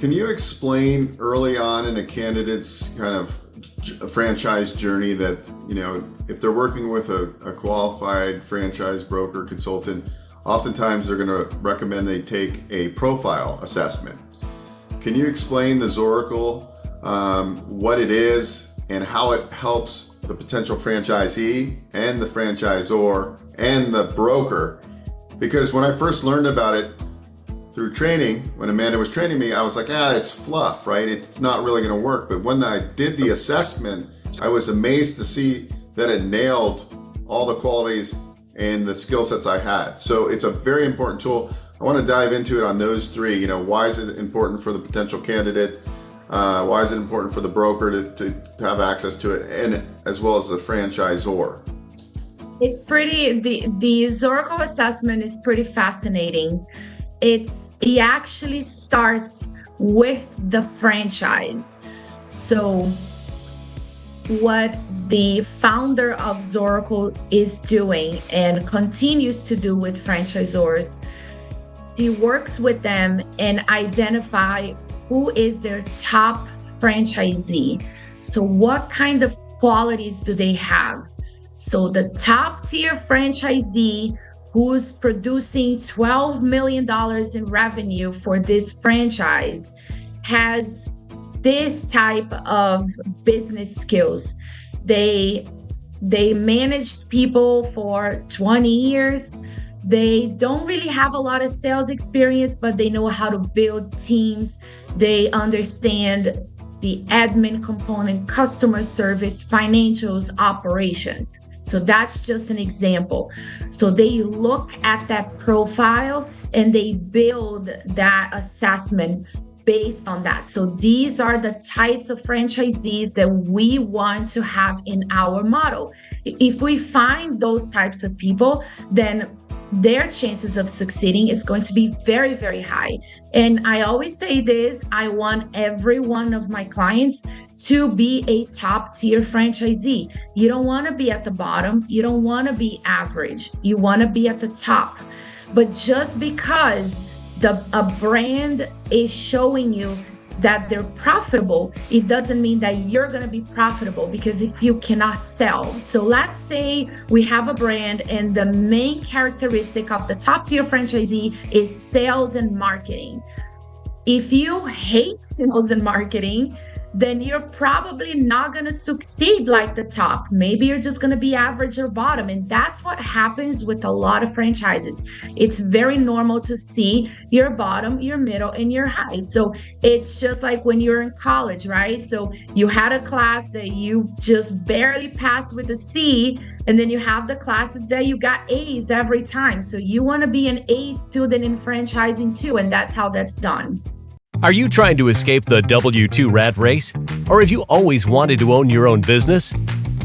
Can you explain early on in a candidate's kind of franchise journey that, if they're working with a qualified franchise broker consultant, oftentimes they're going to recommend they take a profile assessment. Can you explain the Zorackle, what it is and how it helps the potential franchisee and the franchisor and the broker? Because when I first learned about it through training, when Amanda was training me, I was like, it's fluff, right? It's not really going to work. But when I did the assessment, I was amazed to see that it nailed all the qualities and the skill sets I had. So it's a very important tool. I want to dive into it on those three. Why is it important for the potential candidate? Why is it important for the broker to have access to it, and as well as the franchisor? It's the Zorackle assessment is pretty fascinating. It actually starts with the franchise. So what the founder of Zorackle is doing and continues to do with franchisors, he works with them and identify who is their top franchisee. So what kind of qualities do they have? So the top tier franchisee who's producing $12 million in revenue for this franchise has this type of business skills. They managed people for 20 years. They don't really have a lot of sales experience, but they know how to build teams. They understand the admin component, customer service, financials, operations. So that's just an example. So they look at that profile and they build that assessment based on that. So these are the types of franchisees that we want to have in our model. If we find those types of people, then their chances of succeeding is going to be very, very high. And I always say this, I want every one of my clients to be a top tier franchisee. You don't want to be at the bottom. You don't want to be average. You want to be at the top. But just because a brand is showing you that they're profitable, it doesn't mean that you're going to be profitable, because if you cannot sell. So let's say we have a brand and the main characteristic of the top tier franchisee is sales and marketing. If you hate sales and marketing, then you're probably not going to succeed like the top. Maybe you're just going to be average or bottom. And that's what happens with a lot of franchises. It's very normal to see your bottom, your middle, and your high. So it's just like when you're in college, right? So you had a class that you just barely passed with a C, and then you have the classes that you got A's every time. So you want to be an A student in franchising too, and that's how that's done. Are you trying to escape the W-2 rat race? Or have you always wanted to own your own business?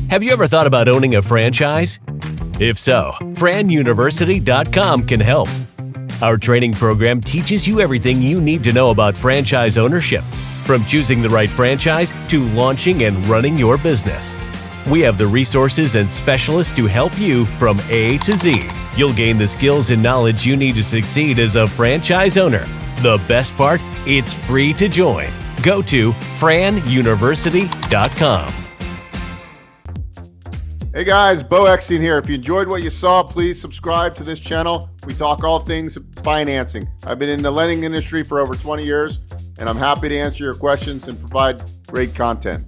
Have you ever thought about owning a franchise? If so, franuniversity.com can help. Our training program teaches you everything you need to know about franchise ownership, from choosing the right franchise to launching and running your business. We have the resources and specialists to help you from A to Z. You'll gain the skills and knowledge you need to succeed as a franchise owner. The best part, it's free to join. Go to franuniversity.com. Hey guys, Beau here. If you enjoyed what you saw, please subscribe to this channel. We talk all things financing. I've been in the lending industry for over 20 years, and I'm happy to answer your questions and provide great content.